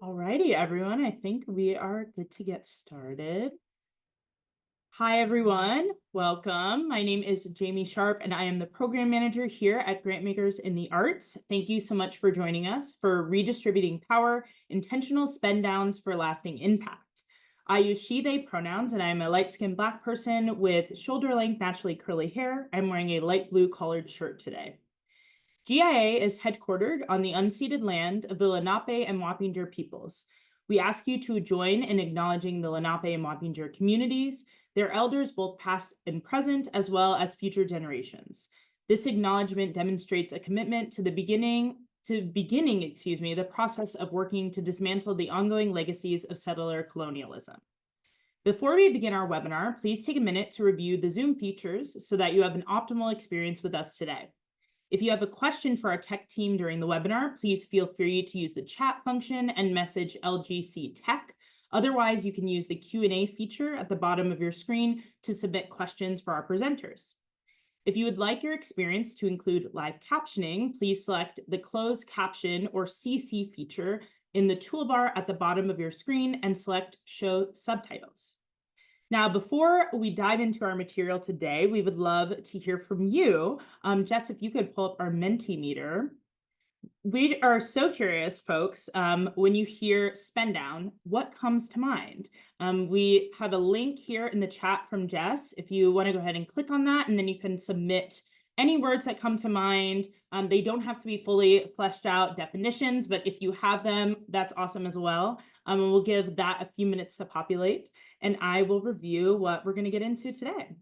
Alrighty, everyone. I think we are good to get started. Hi, everyone. Welcome. My name is Jamie Sharp, and I am the program manager here at Grantmakers in the Arts. Thank you so much for joining us for Redistributing Power, Intentional Spend Downs for Lasting Impact. I use she, they pronouns, and I am a light-skinned Black person with shoulder-length, naturally curly hair. I'm wearing a light blue collared shirt today. GIA is headquartered on the unceded land of the Lenape and Wappinger peoples. We ask you to join in acknowledging the Lenape and Wappinger communities, their elders both past and present, as well as future generations. This acknowledgement demonstrates a commitment to beginning the process of working to dismantle the ongoing legacies of settler colonialism. Before we begin our webinar, please take a minute to review the Zoom features so that you have an optimal experience with us today. If you have a question for our tech team during the webinar, please feel free to use the chat function and message LGC Tech. Otherwise, you can use the Q&A feature at the bottom of your screen to submit questions for our presenters. If you would like your experience to include live captioning, please select the closed caption or CC feature in the toolbar at the bottom of your screen and select Show Subtitles. Now, before we dive into our material today, we would love to hear from you. Jess, if you could pull up our Mentimeter. We are so curious, folks, when you hear spend down, what comes to mind? We have a link here in the chat from Jess. If you want to go ahead and click on that, and then you can submit any words that come to mind. They don't have to be fully fleshed out definitions, but if you have them, that's awesome as well. And we'll give that a few minutes to populate, and I will review what we're going to get into today.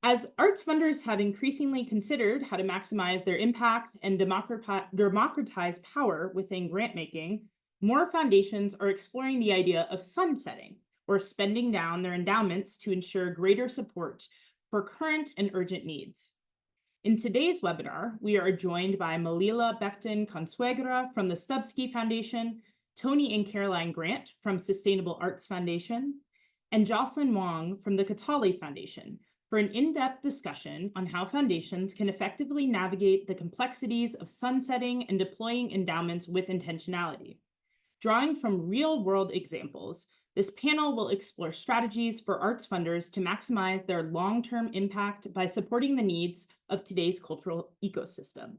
As arts funders have increasingly considered how to maximize their impact and democratize power within grant making, more foundations are exploring the idea of sunsetting or spending down their endowments to ensure greater support for current and urgent needs. In today's webinar, we are joined by Malila Becton-Consuegra from the Stupski Foundation, Tony and Caroline Grant from Sustainable Arts Foundation, and Jocelyn Wong from the Kataly Foundation for an in-depth discussion on how foundations can effectively navigate the complexities of sunsetting and deploying endowments with intentionality. Drawing from real-world examples, this panel will explore strategies for arts funders to maximize their long-term impact by supporting the needs of today's cultural ecosystem.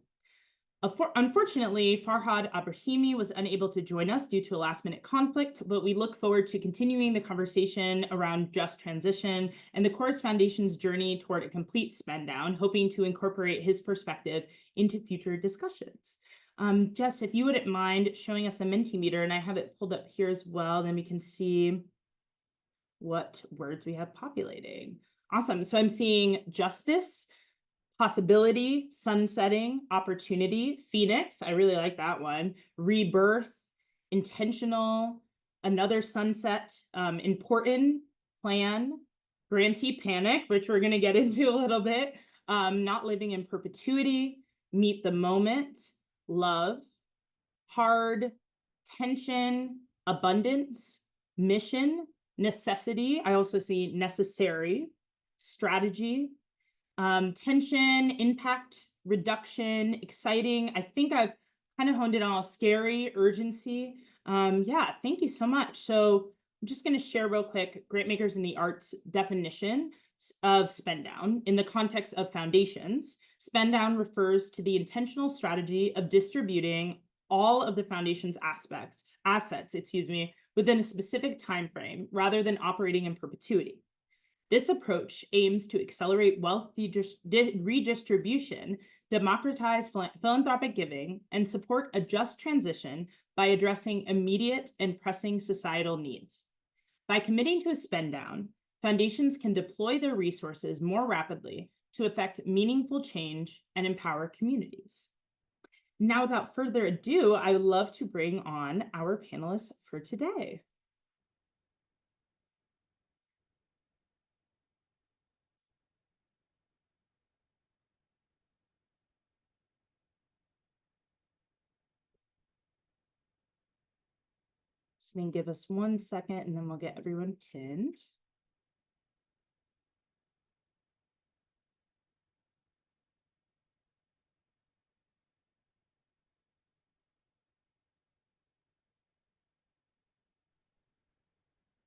Unfortunately, Farhad Abrahimi was unable to join us due to a last-minute conflict, but we look forward to continuing the conversation around just transition and the Chorus Foundation's journey toward a complete spend down, hoping to incorporate his perspective into future discussions. Jess, if you wouldn't mind showing us a Mentimeter, and I have it pulled up here as well, then we can see what words we have populating. Awesome. So I'm seeing justice, possibility, sunsetting, opportunity, phoenix, I really like that one, rebirth, intentional, another sunset, important, plan, grantee panic, which we're going to get into a little bit, not living in perpetuity, meet the moment, love, hard, tension, abundance, mission, necessity. I also see necessary, strategy, tension, impact, reduction, exciting. I think I've kind of honed it on scary, urgency. Yeah, thank you so much. So I'm just going to share real quick Grantmakers in the Arts definition of spend down in the context of foundations. Spend down refers to the intentional strategy of distributing all of the foundation's assets, within a specific time frame rather than operating in perpetuity. This approach aims to accelerate wealth redistribution, democratize philanthropic giving, and support a just transition by addressing immediate and pressing societal needs. By committing to a spend down, foundations can deploy their resources more rapidly to effect meaningful change and empower communities. Now, without further ado, I would love to bring on our panelists for today. So then give us 1 second and then we'll get everyone pinned.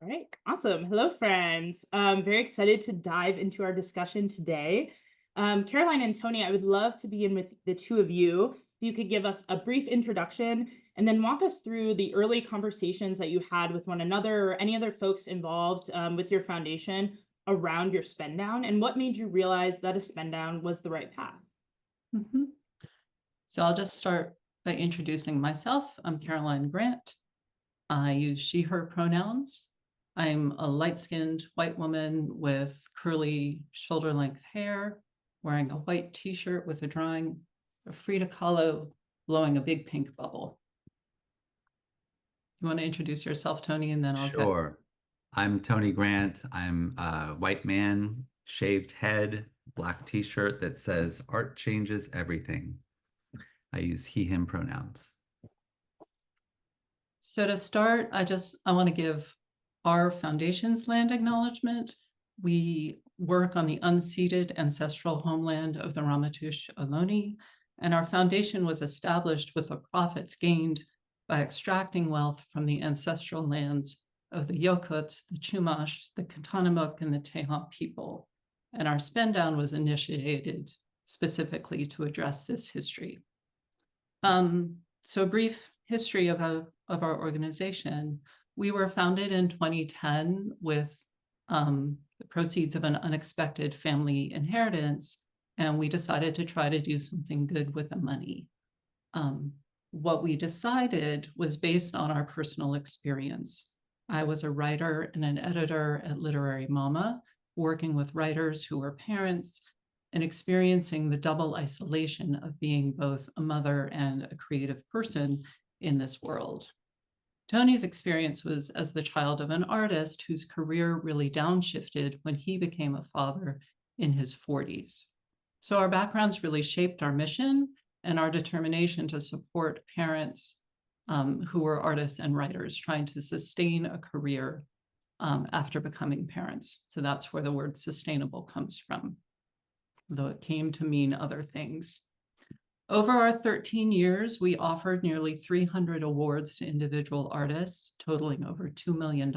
All right, awesome. Hello, friends. Very excited to dive into our discussion today. Caroline and Tony, I would love to begin with the two of you. If you could give us a brief introduction and then walk us through the early conversations that you had with one another or any other folks involved with your foundation around your spend down, and what made you realize that a spend down was the right path. So I'll just start by introducing myself. I'm Caroline Grant. I use she, her pronouns. I'm a light-skinned white woman with curly shoulder-length hair, wearing a white t-shirt with a drawing of Frida Kahlo blowing a big pink bubble. You want to introduce yourself, Tony, and then I'll Sure. I'm Tony Grant. I'm a white man, shaved head, black t-shirt that says art changes everything. I use he, him pronouns. So to start, I want to give our foundation's land acknowledgement. We work on the unceded ancestral homeland of the Ramaytush Ohlone, and our foundation was established with the profits gained by extracting wealth from the ancestral lands of the Yokuts, the Chumash, the Katanamuk, and the Tejon people. And our spend down was initiated specifically to address this history. So a brief history of our organization. We were founded in 2010 with the proceeds of an unexpected family inheritance, and we decided to try to do something good with the money. What we decided was based on our personal experience. I was a writer and an editor at Literary Mama, working with writers who were parents and experiencing the double isolation of being both a mother and a creative person in this world. Tony's experience was as the child of an artist whose career really downshifted when he became a father in his 40s. So our backgrounds really shaped our mission and our determination to support parents who were artists and writers trying to sustain a career after becoming parents. So that's where the word sustainable comes from, though it came to mean other things. Over our 13 years, we offered nearly 300 awards to individual artists, totaling over $2 million.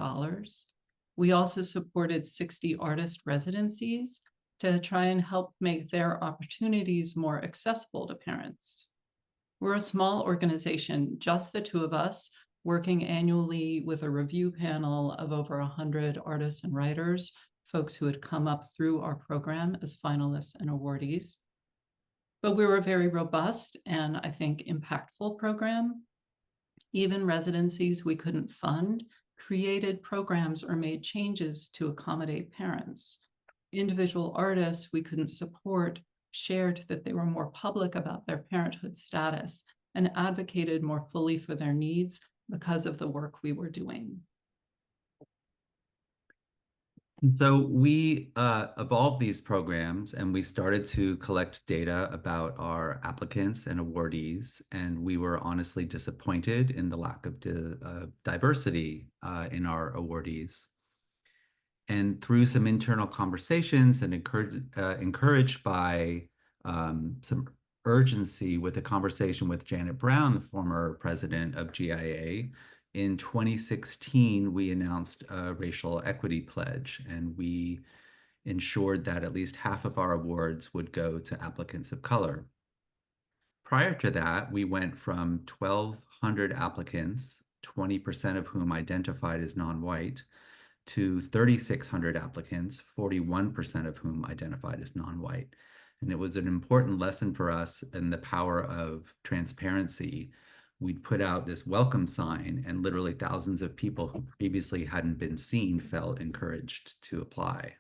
We also supported 60 artist residencies to try and help make their opportunities more accessible to parents. We're a small organization, just the two of us, working annually with a review panel of over 100 artists and writers, folks who had come up through our program as finalists and awardees. But we were a very robust and I think impactful program. Even residencies we couldn't fund created programs or made changes to accommodate parents. Individual artists we couldn't support shared that they were more public about their parenthood status and advocated more fully for their needs because of the work we were doing. So we evolved these programs and we started to collect data about our applicants and awardees, and we were honestly disappointed in the lack of diversity in our awardees. And through some internal conversations and encouraged by some urgency with a conversation with Janet Brown, the former president of GIA, in 2016, we announced a racial equity pledge, and we ensured that at least half of our awards would go to applicants of color. Prior to that, we went from 1,200 applicants, 20% of whom identified as non-white, to 3,600 applicants, 41% of whom identified as non-white. And it was an important lesson for us in the power of transparency. We'd put out this welcome sign, and literally thousands of people who previously hadn't been seen felt encouraged to apply.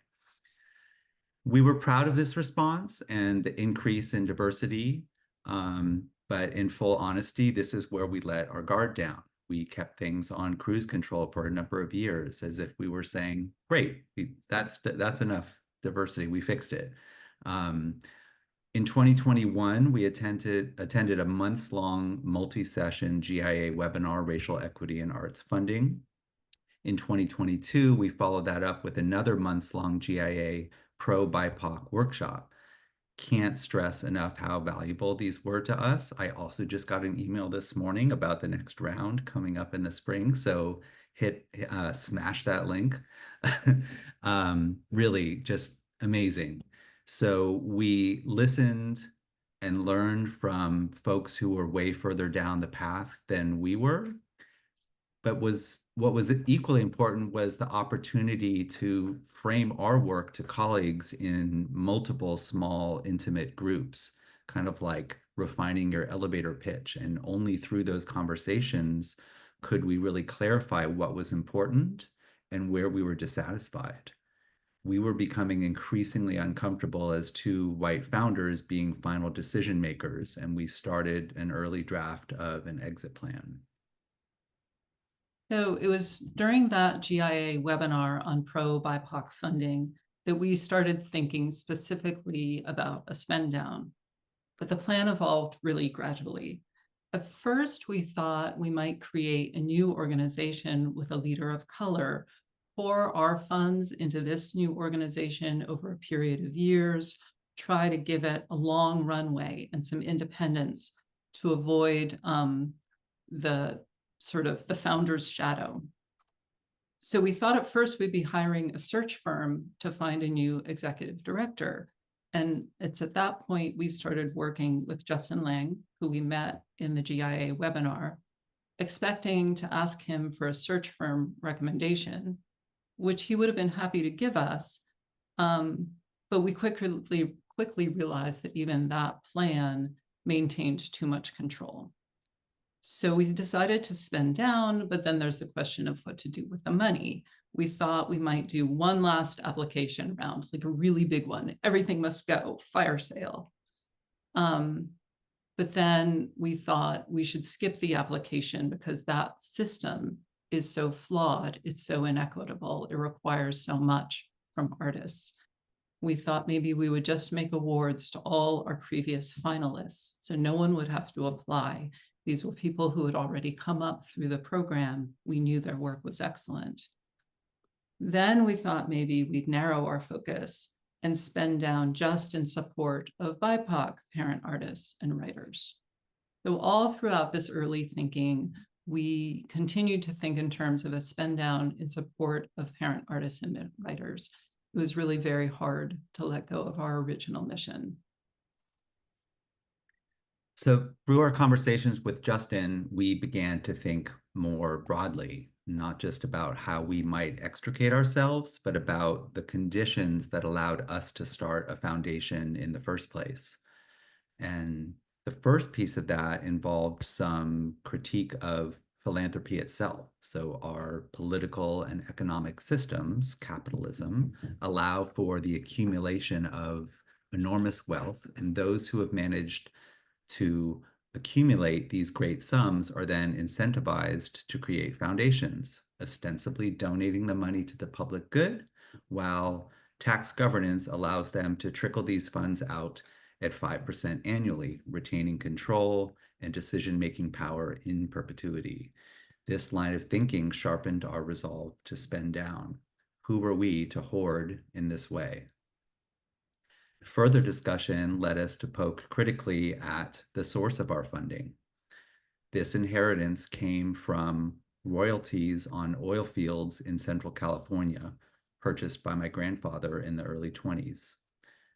We were proud of this response and the increase in diversity, but in full honesty, this is where we let our guard down. We kept things on cruise control for a number of years, as if we were saying, great, that's enough diversity, we fixed it. In 2021, we attended a months-long multi-session GIA webinar, Racial Equity in Arts Funding. In 2022, we followed that up with another months-long GIA Pro-BIPOC workshop. Can't stress enough how valuable these were to us. I also just got an email this morning about the next round coming up in the spring, so smash that link. Really just amazing. So we listened and learned from folks who were way further down the path than we were. But what was equally important was the opportunity to frame our work to colleagues in multiple small, intimate groups, kind of like refining your elevator pitch. And only through those conversations could we really clarify what was important and where we were dissatisfied. We were becoming increasingly uncomfortable as two white founders being final decision makers, and we started an early draft of an exit plan. So it was during that GIA webinar on pro-BIPOC funding that we started thinking specifically about a spend down, but the plan evolved really gradually. At first, we thought we might create a new organization with a leader of color, pour our funds into this new organization over a period of years, try to give it a long runway and some independence to avoid the sort of the founder's shadow. So we thought at first we'd be hiring a search firm to find a new executive director. And it's at that point we started working with Jocelyn Wong, who we met in the GIA webinar, expecting to ask him for a search firm recommendation, which he would have been happy to give us. But we quickly realized that even that plan maintained too much control. So we decided to spend down, but then there's the question of what to do with the money. We thought we might do one last application round, like a really big one. Everything must go, fire sale. But then we thought we should skip the application because that system is so flawed. It's so inequitable. It requires so much from artists. We thought maybe we would just make awards to all our previous finalists, so no one would have to apply. These were people who had already come up through the program. We knew their work was excellent. Then we thought maybe we'd narrow our focus and spend down just in support of BIPOC parent artists and writers. So all throughout this early thinking, we continued to think in terms of a spend down in support of parent artists and writers. It was really very hard to let go of our original mission. So through our conversations with Justin, we began to think more broadly, not just about how we might extricate ourselves, but about the conditions that allowed us to start a foundation in the first place. And the first piece of that involved some critique of philanthropy itself. So our political and economic systems, capitalism, allow for the accumulation of enormous wealth, and those who have managed to accumulate these great sums are then incentivized to create foundations, ostensibly donating the money to the public good, while tax governance allows them to trickle these funds out at 5% annually, retaining control and decision-making power in perpetuity. This line of thinking sharpened our resolve to spend down. Who were we to hoard in this way? Further discussion led us to poke critically at the source of our funding. This inheritance came from royalties on oil fields in Central California, purchased by my grandfather in the early 20s.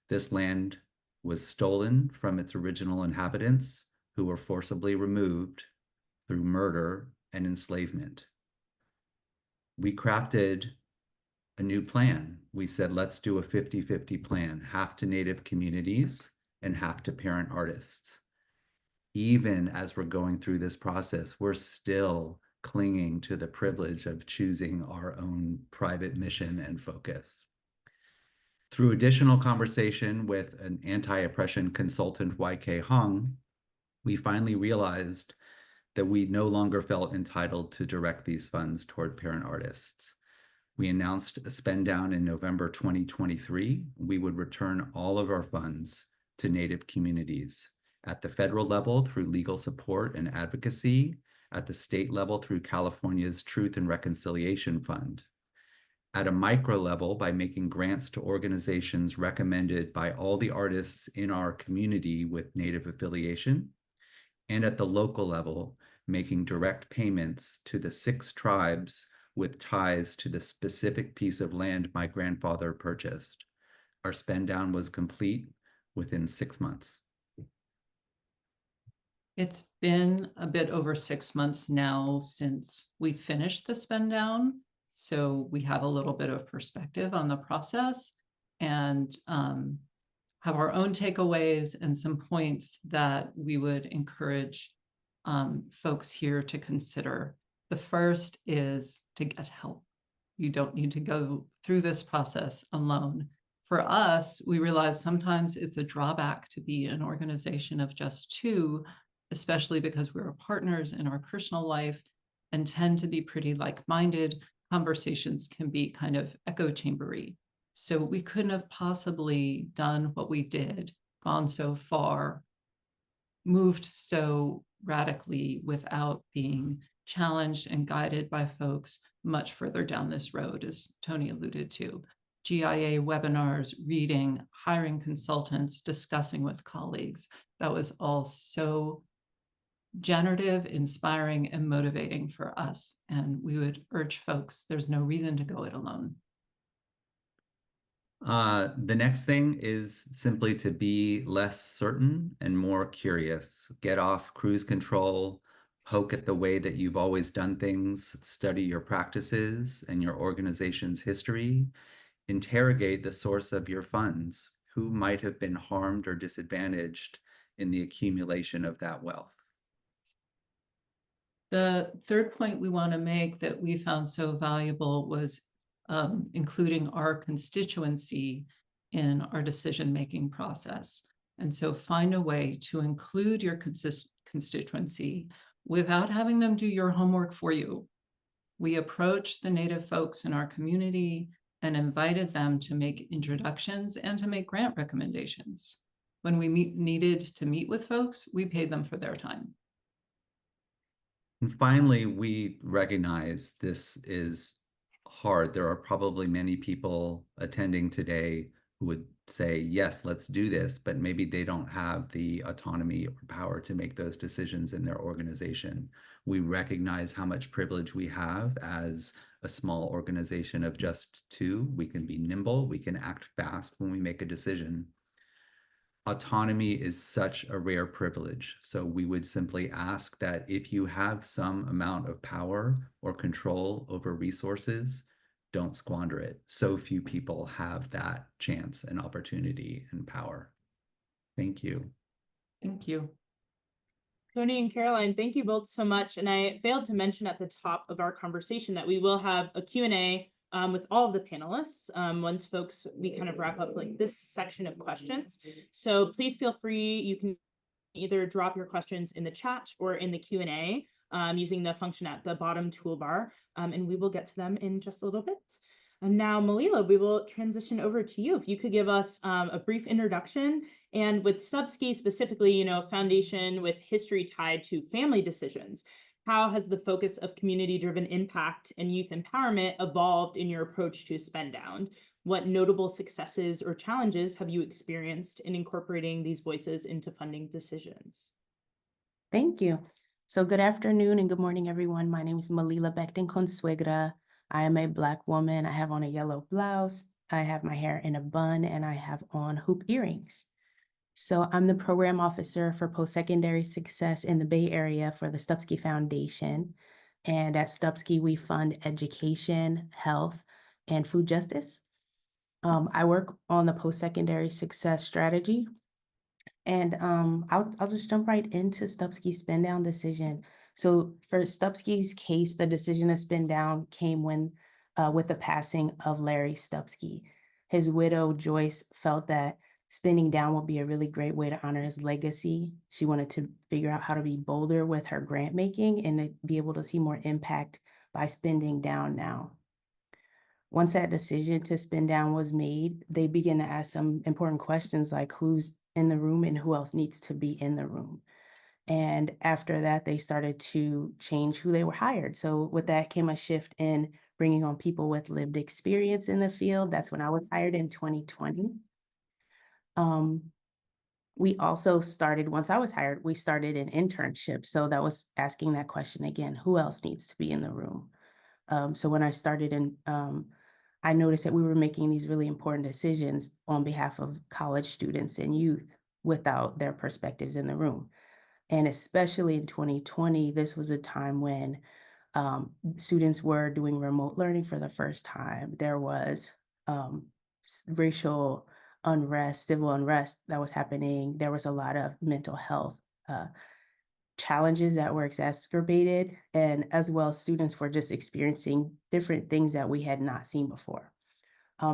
This land was stolen from its original inhabitants, who were forcibly removed through murder and enslavement. We crafted a new plan. We said, let's do a 50-50 plan, half to Native communities and half to parent artists. Even as we're going through this process, we're still clinging to the privilege of choosing our own private mission and focus. Through additional conversation with an anti-oppression consultant, YK Hong, we finally realized that we no longer felt entitled to direct these funds toward parent artists. We announced a spend down in November 2023. We would return all of our funds to Native communities at the federal level through legal support and advocacy, at the state level through California's Truth and Reconciliation Fund, at a micro level by making grants to organizations recommended by all the artists in our community with Native affiliation, and at the local level, making direct payments to the 6 tribes with ties to the specific piece of land my grandfather purchased. Our spend down was complete within 6 months. It's been a bit over 6 months now since we finished the spend down. So we have a little bit of perspective on the process and have our own takeaways and some points that we would encourage folks here to consider. The first is to get help. You don't need to go through this process alone. For us, we realize sometimes it's a drawback to be an organization of just two, especially because we're partners in our personal life and tend to be pretty like-minded. Conversations can be kind of echo chambery. So we couldn't have possibly done what we did, gone so far, moved so radically without being challenged and guided by folks much further down this road, as Tony alluded to. GIA webinars, reading, hiring consultants, discussing with colleagues. That was all so generative, inspiring, and motivating for us. And we would urge folks, there's no reason to go it alone. The next thing is simply to be less certain and more curious. Get off cruise control, poke at the way that you've always done things, study your practices and your organization's history, interrogate the source of your funds. Who might have been harmed or disadvantaged in the accumulation of that wealth? The third point we want to make that we found so valuable was including our constituency in our decision-making process. And so find a way to include your constituency without having them do your homework for you. We approached the Native folks in our community and invited them to make introductions and to make grant recommendations. When we needed to meet with folks, we paid them for their time. And finally, we recognize this is hard. There are probably many people attending today who would say, yes, let's do this, but maybe they don't have the autonomy or power to make those decisions in their organization. We recognize how much privilege we have as a small organization of just two. We can be nimble, we can act fast when we make a decision. Autonomy is such a rare privilege. So we would simply ask that if you have some amount of power or control over resources, don't squander it. So few people have that chance and opportunity and power. Thank you. Thank you. Tony and Caroline, thank you both so much. And I failed to mention at the top of our conversation that we will have a Q&A with all of the panelists once we kind of wrap up like this section of questions. So please feel free. You can either drop your questions in the chat or in the Q&A using the function at the bottom toolbar, and we will get to them in just a little bit. And now, Malila, we will transition over to you. If you could give us a brief introduction, and with Stupski specifically, a foundation with history tied to family decisions, how has the focus of community-driven impact and youth empowerment evolved in your approach to spend down? What notable successes or challenges have you experienced in incorporating these voices into funding decisions? Thank you. So good afternoon and good morning, everyone. My name is Malila Becton-Consuegra. I am a Black woman. I have on a yellow blouse. I have my hair in a bun and I have on hoop earrings. So I'm the program officer for post-secondary success in the Bay Area for the Stupski Foundation. And at Stupski, we fund education, health, and food justice. I work on the post-secondary success strategy. And I'll just jump right into Stupski's spend down decision. So for Stupski's case, the decision to spend down came with the passing of Larry Stupski. His widow, Joyce, felt that spending down would be a really great way to honor his legacy. She wanted to figure out how to be bolder with her grant making and to be able to see more impact by spending down now. Once that decision to spend down was made, they began to ask some important questions like who's in the room and who else needs to be in the room. And after that, they started to change who they were hired. So with that came a shift in bringing on people with lived experience in the field. That's when I was hired in 2020. We also started, once I was hired, we started an internship. So that was asking that question again, who else needs to be in the room? So when I started I noticed that we were making these really important decisions on behalf of college students and youth without their perspectives in the room. And especially in 2020, this was a time when students were doing remote learning for the first time. There was racial unrest, civil unrest that was happening. There was a lot of mental health challenges that were exacerbated, and as well, students were just experiencing different things that we had not seen before.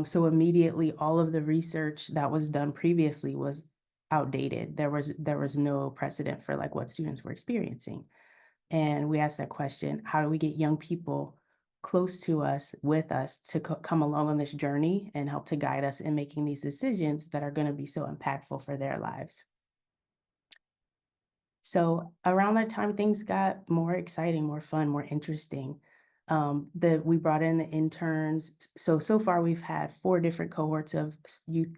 So immediately, all of the research that was done previously was outdated. There was no precedent for like what students were experiencing. And we asked that question, how do we get young people close to us, with us, to come along on this journey and help to guide us in making these decisions that are going to be so impactful for their lives? So around that time, things got more exciting, more fun, more interesting. We brought in the interns. So far we've had 4 different cohorts of youth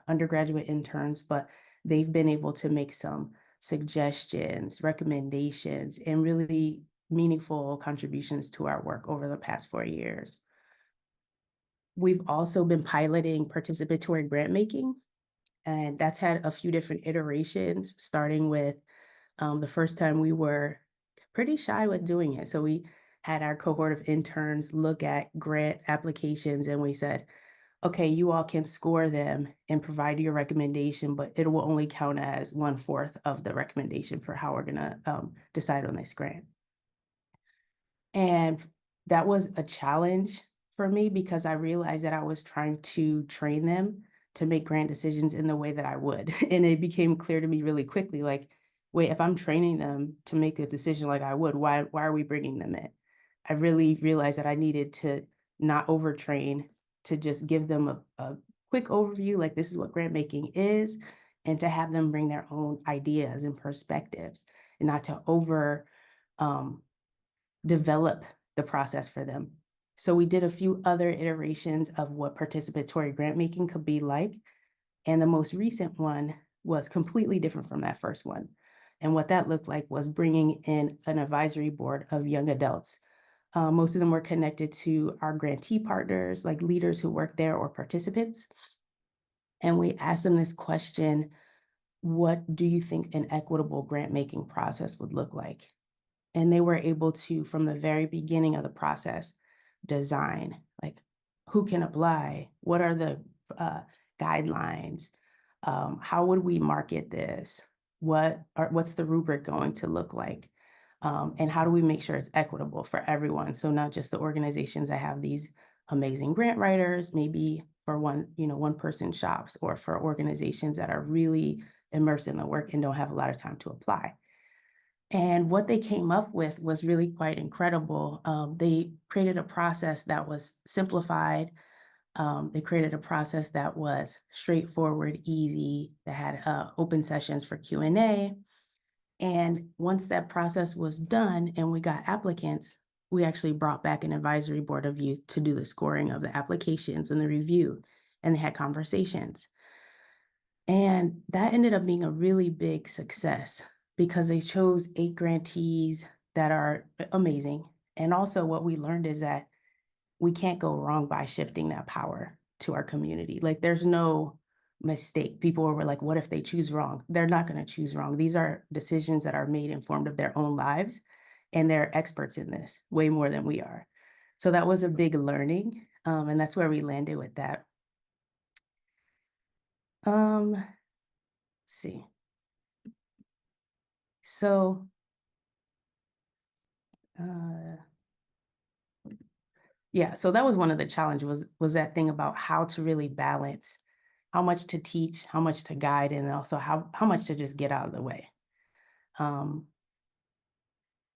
undergraduate interns, but they've been able to make some suggestions, recommendations, and really meaningful contributions to our work over the past 4 years. We've also been piloting participatory grant making, and that's had a few different iterations, starting with the first time we were pretty shy with doing it. So we had our cohort of interns look at grant applications and we said, okay, you all can score them and provide your recommendation, but it will only count as 1/4 of the recommendation for how we're gonna decide on this grant. And that was a challenge for me because I realized that I was trying to train them to make grant decisions in the way that I would. And it became clear to me really quickly, like, wait, if I'm training them to make a decision like I would, why are we bringing them in? I really realized that I needed to not overtrain, to just give them a quick overview, like this is what grant making is, and to have them bring their own ideas and perspectives, and not to over develop the process for them. So we did a few other iterations of what participatory grant making could be like. And the most recent one was completely different from that first one. And what that looked like was bringing in an advisory board of young adults. Most of them were connected to our grantee partners, like leaders who work there or participants. And we asked them this question, what do you think an equitable grant making process would look like? And they were able to, from the very beginning of the process, design, like who can apply, what are the guidelines, how would we market this, what's the rubric going to look like, and how do we make sure it's equitable for everyone? So not just the organizations that have these amazing grant writers, maybe for one person shops, or for organizations that are really immersed in the work and don't have a lot of time to apply. And what they came up with was really quite incredible. They created a process that was simplified. They created a process that was straightforward, easy, that had open sessions for Q&A. And once that process was done and we got applicants, we actually brought back an advisory board of youth to do the scoring of the applications and the review, and they had conversations. And that ended up being a really big success because they chose 8 grantees that are amazing. And also what we learned is that we can't go wrong by shifting that power to our community. Like there's no mistake. People were like, what if they choose wrong? They're not going to choose wrong. These are decisions that are made informed of their own lives, and they're experts in this way more than we are. So that was a big learning. And that's where we landed with that. Let's see. So, yeah, so that was one of the challenges, was that thing about how to really balance how much to teach, how much to guide, and also how much to just get out of the way.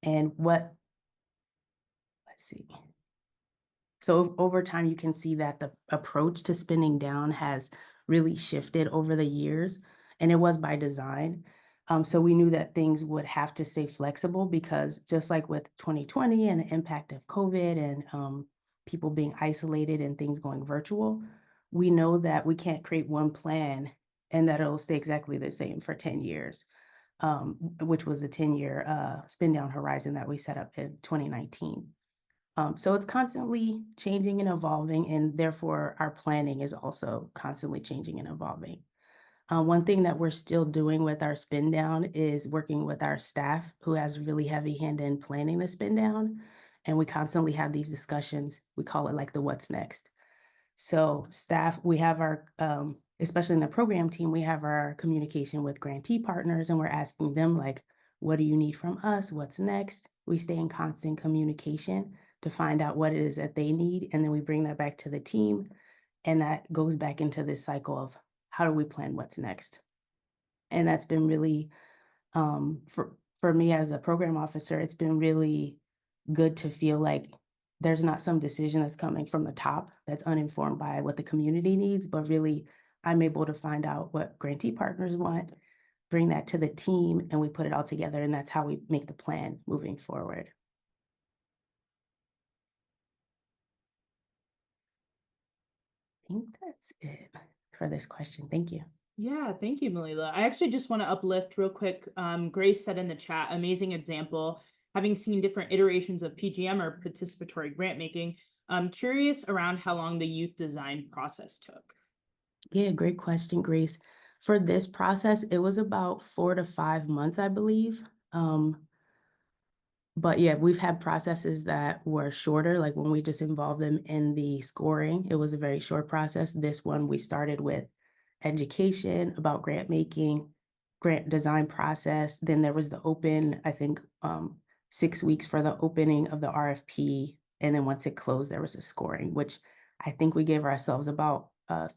And let's see. So over time, you can see that the approach to spending down has really shifted over the years, and it was by design. So we knew that things would have to stay flexible because just like with 2020 and the impact of COVID and people being isolated and things going virtual, we know that we can't create one plan and that it'll stay exactly the same for 10 years, which was a 10-year spend down horizon that we set up in 2019. So it's constantly changing and evolving, and therefore our planning is also constantly changing and evolving. One thing that we're still doing with our spin down is working with our staff who has really heavy hand in planning the spin down. And we constantly have these discussions. We call it like the what's next. So staff, we have our, especially in the program team, we have our communication with grantee partners, and we're asking them like, what do you need from us? What's next? We stay in constant communication to find out what it is that they need. And then we bring that back to the team. And that goes back into this cycle of how do we plan what's next? And that's been really, for me as a program officer, it's been really good to feel like there's not some decision that's coming from the top that's uninformed by what the community needs, but really I'm able to find out what grantee partners want, bring that to the team, and we put it all together, and that's how we make the plan moving forward. I think that's it for this question. Thank you. Yeah, thank you, Malila. I actually just want to uplift real quick. Grace said in the chat, amazing example. Having seen different iterations of PGM or participatory grant making, I'm curious around how long the youth design process took. Yeah, great question, Grace. For this process, it was about 4 to 5 months, I believe. But yeah, we've had processes that were shorter, like when we just involved them in the scoring, it was a very short process. This one, we started with education about grant making, grant design process. Then there was the open, I think, 6 weeks for the opening of the RFP. And then once it closed, there was a scoring, which I think we gave ourselves about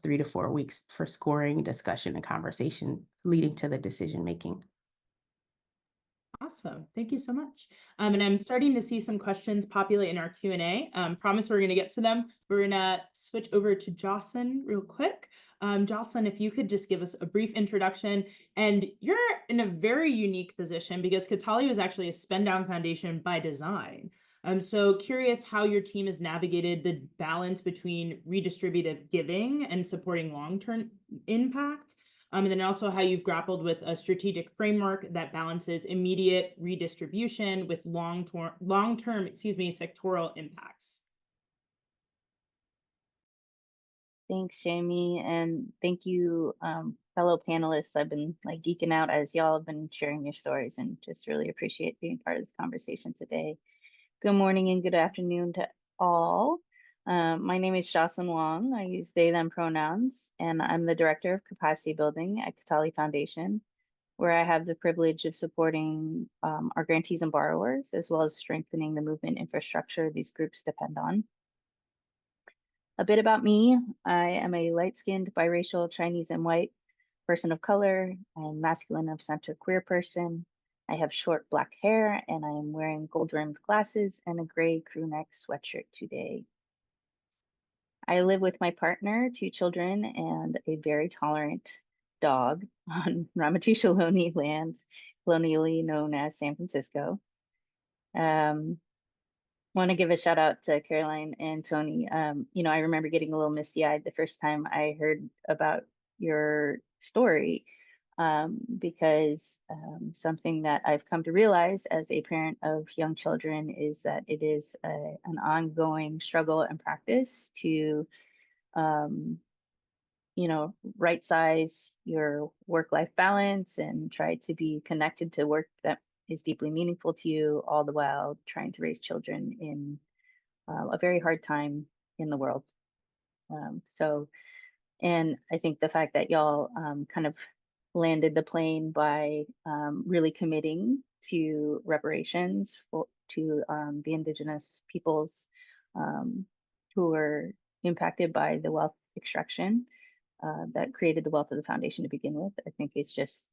3 to 4 weeks for scoring, discussion, and conversation leading to the decision making. Awesome. Thank you so much. And I'm starting to see some questions populate in our Q&A. Promise we're going to get to them. We're going to switch over to Jocelyn real quick. Jocelyn, if you could just give us a brief introduction. And you're in a very unique position because Kataly was actually a spend down foundation by design. I'm so curious how your team has navigated the balance between redistributive giving and supporting long-term impact. And then also how you've grappled with a strategic framework that balances immediate redistribution with long-term, sectoral impacts. Thanks, Jamie, and thank you, fellow panelists. I've been like geeking out as y'all have been sharing your stories, and just really appreciate being part of this conversation today. Good morning and good afternoon to all. My name is Jocelyn Wong. I use they, them pronouns, and I'm the Director of Capacity Building at Kataly Foundation, where I have the privilege of supporting our grantees and borrowers, as well as strengthening the movement infrastructure these groups depend on. A bit about me: I am a light-skinned, biracial, Chinese and white person of color. I'm masculine of center queer person. I have short black hair, and I am wearing gold-rimmed glasses and a gray crew neck sweatshirt today. I live with my partner, 2 children, and a very tolerant dog on Ramaytush Ohlone land, colonially known as San Francisco. Want to give a shout out to Caroline and Tony. You know, I remember getting a little misty-eyed the first time I heard about your story, because something that I've come to realize as a parent of young children is that it is an ongoing struggle and practice to, you know, right size your work-life balance and try to be connected to work that is deeply meaningful to you, all the while trying to raise children in a very hard time in the world. And I think the fact that y'all kind of landed the plane by really committing to reparations to the indigenous peoples who were impacted by the wealth extraction that created the wealth of the foundation to begin with, I think it's just,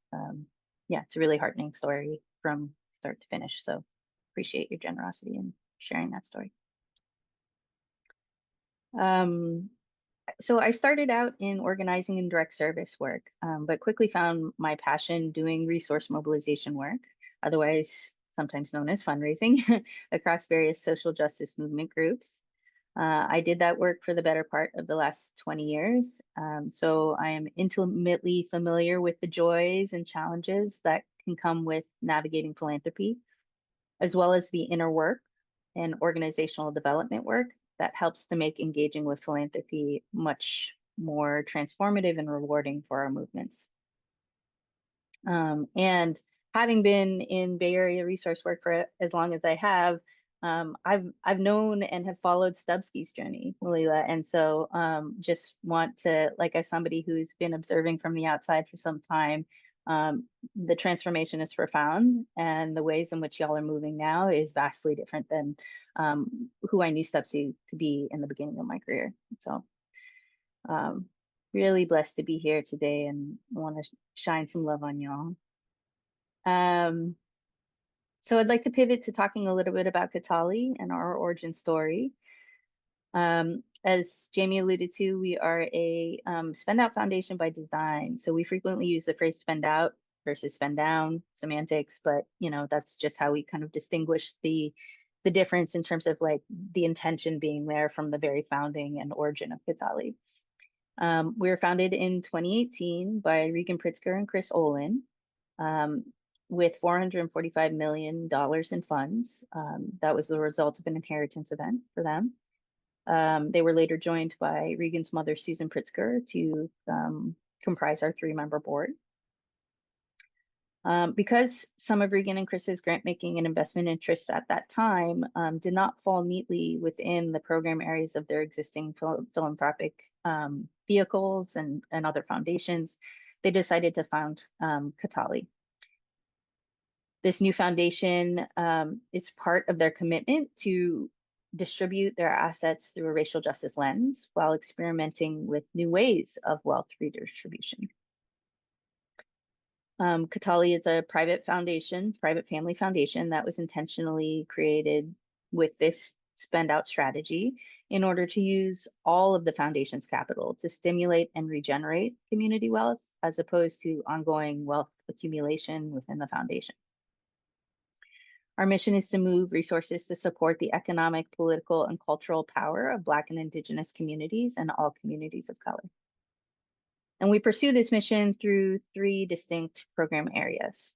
yeah, it's a really heartening story from start to finish. So appreciate your generosity in sharing that story. So I started out in organizing and direct service work, but quickly found my passion doing resource mobilization work, otherwise sometimes known as fundraising, across various social justice movement groups. I did that work for the better part of the last 20 years. So I am intimately familiar with the joys and challenges that can come with navigating philanthropy, as well as the inner work and organizational development work that helps to make engaging with philanthropy much more transformative and rewarding for our movements. And having been in Bay Area resource work for as long as I have, I've known and have followed Stupski's journey, Malila, and so just want to, like, as somebody who's been observing from the outside for some time, the transformation is profound, and the ways in which y'all are moving now is vastly different than who I knew Stupski to be in the beginning of my career. So really blessed to be here today, and I want to shine some love on y'all. So I'd like to pivot to talking a little bit about Kataly and our origin story. As Jamie alluded to, we are a spend out foundation by design. So we frequently use the phrase spend out versus spend down semantics, but you know, that's just how we kind of distinguish the difference in terms of like the intention being there from the very founding and origin of Kataly. We were founded in 2018 by Regan Pritzker and Chris Olin, with $445 million in funds. That was the result of an inheritance event for them. They were later joined by Regan's mother, Susan Pritzker, to comprise our 3-member board. Because some of Regan and Chris's grant making and investment interests at that time did not fall neatly within the program areas of their existing philanthropic vehicles and other foundations, they decided to found Kataly. This new foundation is part of their commitment to distribute their assets through a racial justice lens while experimenting with new ways of wealth redistribution. Kataly is a private foundation, private family foundation that was intentionally created with this spend out strategy in order to use all of the foundation's capital to stimulate and regenerate community wealth as opposed to ongoing wealth accumulation within the foundation. Our mission is to move resources to support the economic, political, and cultural power of Black and Indigenous communities and all communities of color. And we pursue this mission through 3 distinct program areas.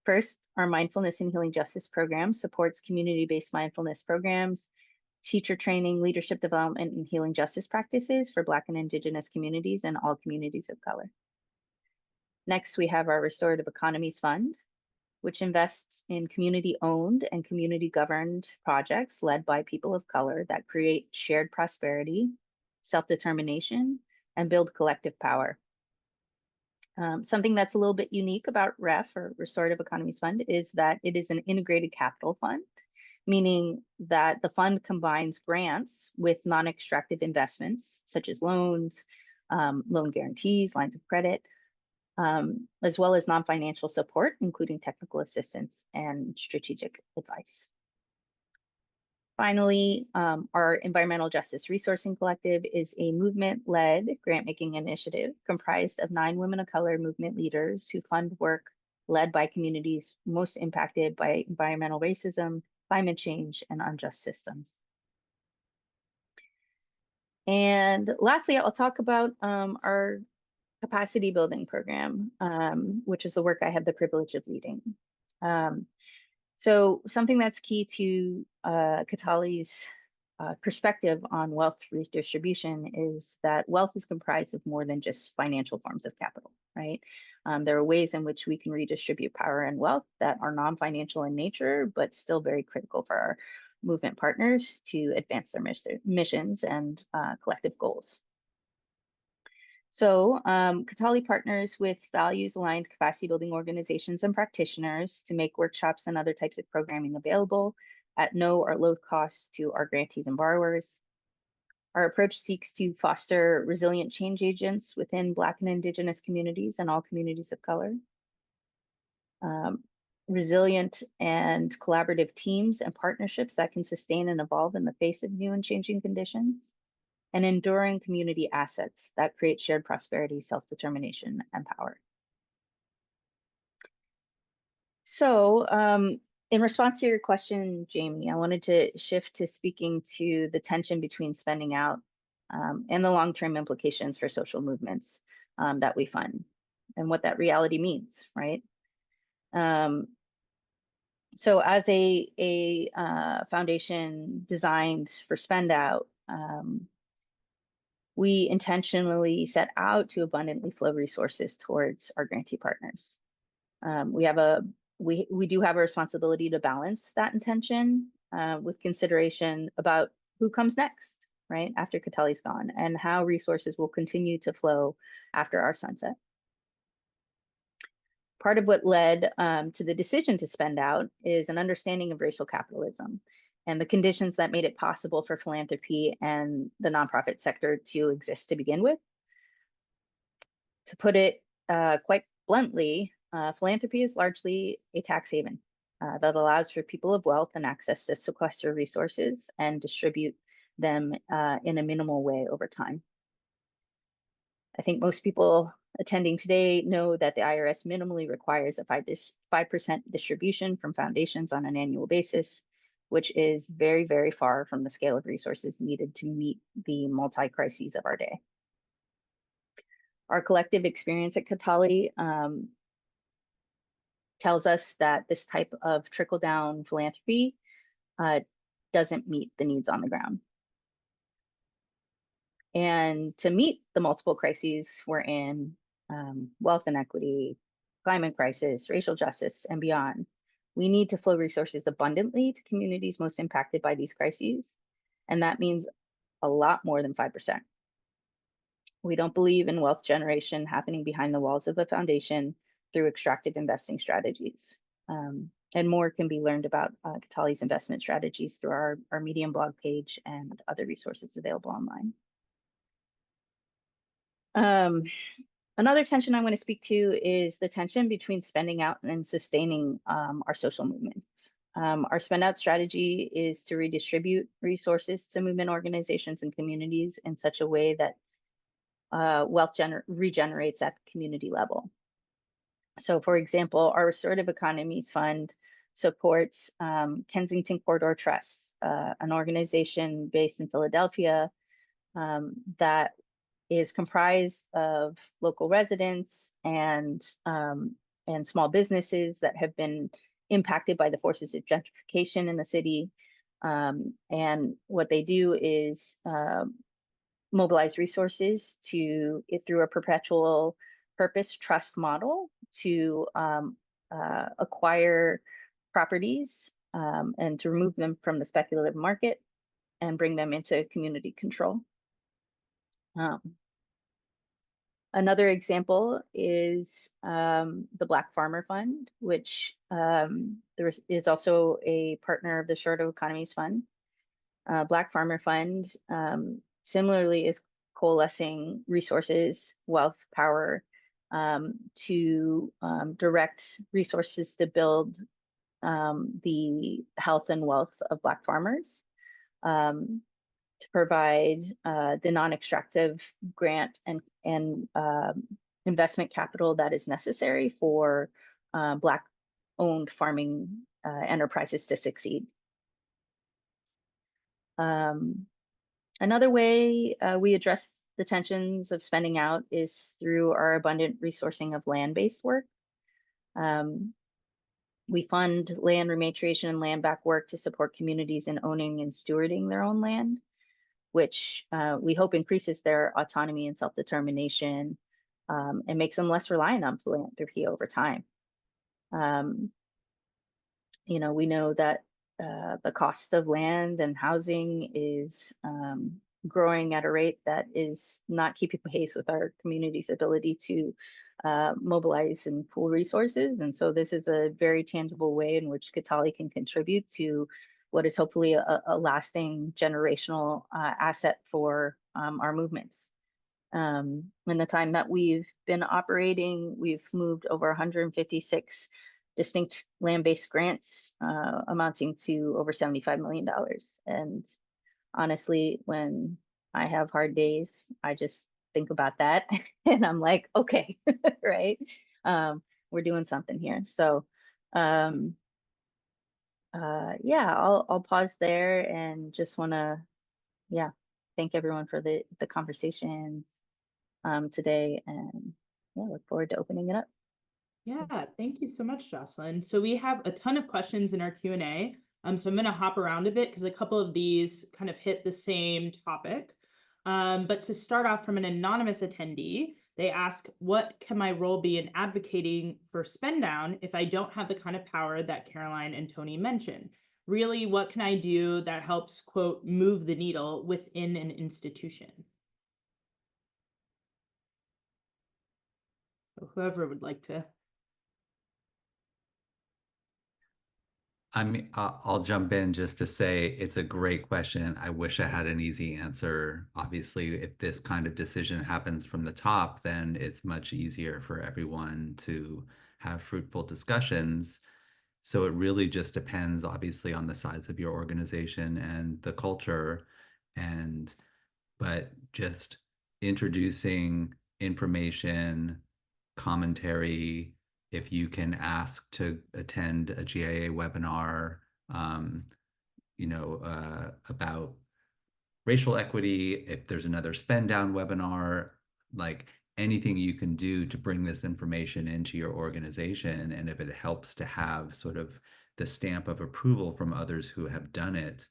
First, our Mindfulness and Healing Justice program supports community-based mindfulness programs, teacher training, leadership development, and healing justice practices for Black and Indigenous communities and all communities of color. Next, we have our Restorative Economies Fund, which invests in community-owned and community-governed projects led by people of color that create shared prosperity, self-determination, and build collective power. Something that's a little bit unique about REF, or Restorative Economies Fund, is that it is an integrated capital fund, meaning that the fund combines grants with non-extractive investments, such as loans, loan guarantees, lines of credit, as well as non-financial support, including technical assistance and strategic advice. Finally, our Environmental Justice Resourcing Collective is a movement-led grant-making initiative comprised of 9 women of color movement leaders who fund work led by communities most impacted by environmental racism, climate change, and unjust systems. And lastly, I'll talk about our capacity building program, which is the work I have the privilege of leading. So something that's key to Kataly's perspective on wealth redistribution is that wealth is comprised of more than just financial forms of capital, right? There are ways in which we can redistribute power and wealth that are non-financial in nature, but still very critical for our movement partners to advance their missions and collective goals. So Kataly partners with values-aligned capacity-building organizations and practitioners to make workshops and other types of programming available at no or low cost to our grantees and borrowers. Our approach seeks to foster resilient change agents within Black and Indigenous communities and all communities of color. Resilient and collaborative teams and partnerships that can sustain and evolve in the face of new and changing conditions. And enduring community assets that create shared prosperity, self-determination, and power. So in response to your question, Jamie, I wanted to shift to speaking to the tension between spending out and the long-term implications for social movements that we fund and what that reality means, right? So as a foundation designed for spend out, we intentionally set out to abundantly flow resources towards our grantee partners. We do have a responsibility to balance that intention with consideration about who comes next, right, after Kataly's gone, and how resources will continue to flow after our sunset. Part of what led to the decision to spend out is an understanding of racial capitalism and the conditions that made it possible for philanthropy and the nonprofit sector to exist to begin with. To put it quite bluntly, philanthropy is largely a tax haven that allows for people of wealth and access to sequester resources and distribute them in a minimal way over time. I think most people attending today know that the IRS minimally requires a 5% distribution from foundations on an annual basis, which is very, very far from the scale of resources needed to meet the multi-crises of our day. Our collective experience at Kataly tells us that this type of trickle-down philanthropy doesn't meet the needs on the ground. And to meet the multiple crises we're in, wealth inequity, climate crisis, racial justice, and beyond, we need to flow resources abundantly to communities most impacted by these crises. And that means a lot more than 5%. We don't believe in wealth generation happening behind the walls of a foundation through extractive investing strategies. And more can be learned about Kataly's investment strategies through our Medium blog page and other resources available online. Another tension I want to speak to is the tension between spending out and sustaining our social movements. Our spend out strategy is to redistribute resources to movement organizations and communities in such a way that wealth regenerates at the community level. So for example, our Restorative Economies Fund supports Kensington Corridor Trust, an organization based in Philadelphia that is comprised of local residents and small businesses that have been impacted by the forces of gentrification in the city. And what they do is mobilize resources through a perpetual purpose trust model to acquire properties and to remove them from the speculative market and bring them into community control. Another example is the Black Farmer Fund, which there is also a partner of the Restorative Economies Fund. Black Farmer Fund similarly is coalescing resources, wealth, power to direct resources to build the health and wealth of Black farmers, to provide the non-extractive grant and investment capital that is necessary for Black-owned farming enterprises to succeed. Another way we address the tensions of spending out is through our abundant resourcing of land-based work. We fund land rematriation and land back work to support communities in owning and stewarding their own land, which we hope increases their autonomy and self-determination and makes them less reliant on philanthropy over time. You know, we know that the cost of land and housing is growing at a rate that is not keeping pace with our community's ability to mobilize and pool resources. And so this is a very tangible way in which Kataly can contribute to what is hopefully a lasting generational asset for our movements. In the time that we've been operating, we've moved over 156 distinct land-based grants amounting to over $75 million. And honestly, when I have hard days, I just think about that and I'm like, okay, right? We're doing something here. So yeah, I'll pause there and just want to, yeah, thank everyone for the conversations today, and yeah, look forward to opening it up. Yeah, thank you so much, Jocelyn. So we have a ton of questions in our Q&A. So I'm going to hop around a bit because a couple of these kind of hit the same topic. But to start off from an anonymous attendee, they ask, what can my role be in advocating for spend down if I don't have the kind of power that Caroline and Tony mentioned? Really, what can I do that helps, quote, move the needle within an institution? So whoever would like to. I'll jump in just to say it's a great question. I wish I had an easy answer. Obviously, if this kind of decision happens from the top, then it's much easier for everyone to have fruitful discussions. So it really just depends, obviously, on the size of your organization and the culture. But just introducing information, commentary, if you can ask to attend a GIA webinar, um, about racial equity, if there's another spend down webinar, like anything you can do to bring this information into your organization. And if it helps to have sort of the stamp of approval from others who have done it,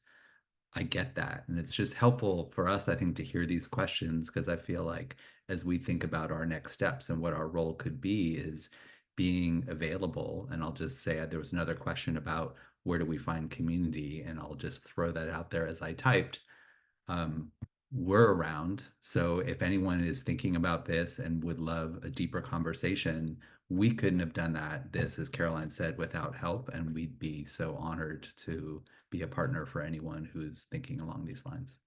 I get that. And it's just helpful for us, I think, to hear these questions, because I feel like as we think about our next steps and what our role could be is being available. And I'll just say there was another question about where do we find community? And I'll just throw that out there as I typed. We're around. So if anyone is thinking about this and would love a deeper conversation, we couldn't have done this, as Caroline said, without help. And we'd be so honored to be a partner for anyone who's thinking along these lines.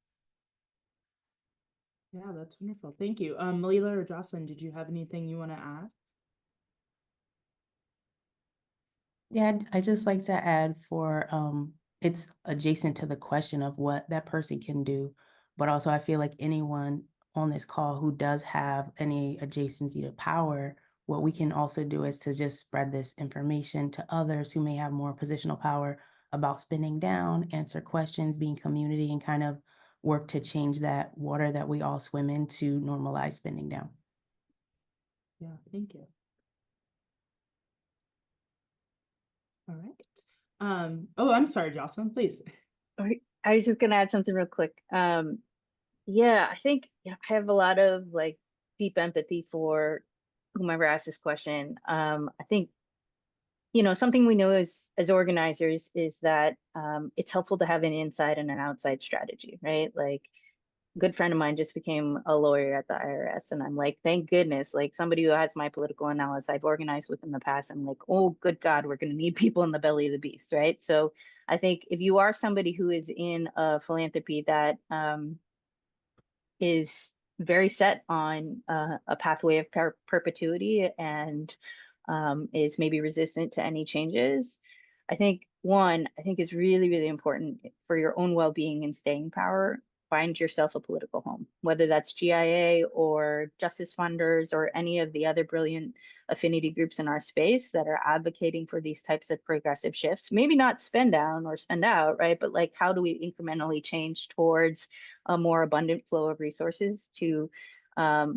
Yeah, that's wonderful. Thank you. Malila or Jocelyn, did you have anything you want to add? Yeah, I just like to add for it's adjacent to the question of what that person can do, but also I feel like anyone on this call who does have any adjacency to power, what we can also do is to just spread this information to others who may have more positional power about spending down, answer questions, being community, and kind of work to change that water that we all swim in to normalize spending down. Yeah, thank you. All right. Oh, I'm sorry, Jocelyn, please. I was just gonna add something real quick. Yeah, I think I have a lot of like deep empathy for whomever asked this question. I think, something we know as organizers is that it's helpful to have an inside and an outside strategy, right? Like a good friend of mine just became a lawyer at the IRS, and I'm like, thank goodness, like somebody who has my political analysis I've organized with in the past. I'm like, oh, good God, we're going to need people in the belly of the beast, right? So I think if you are somebody who is in a philanthropy that is very set on a pathway of perpetuity and is maybe resistant to any changes, I think is really, really important for your own well-being and staying power. Find yourself a political home, whether that's GIA or justice funders or any of the other brilliant affinity groups in our space that are advocating for these types of progressive shifts. Maybe not spend down or spend out, right? But like, how do we incrementally change towards a more abundant flow of resources to our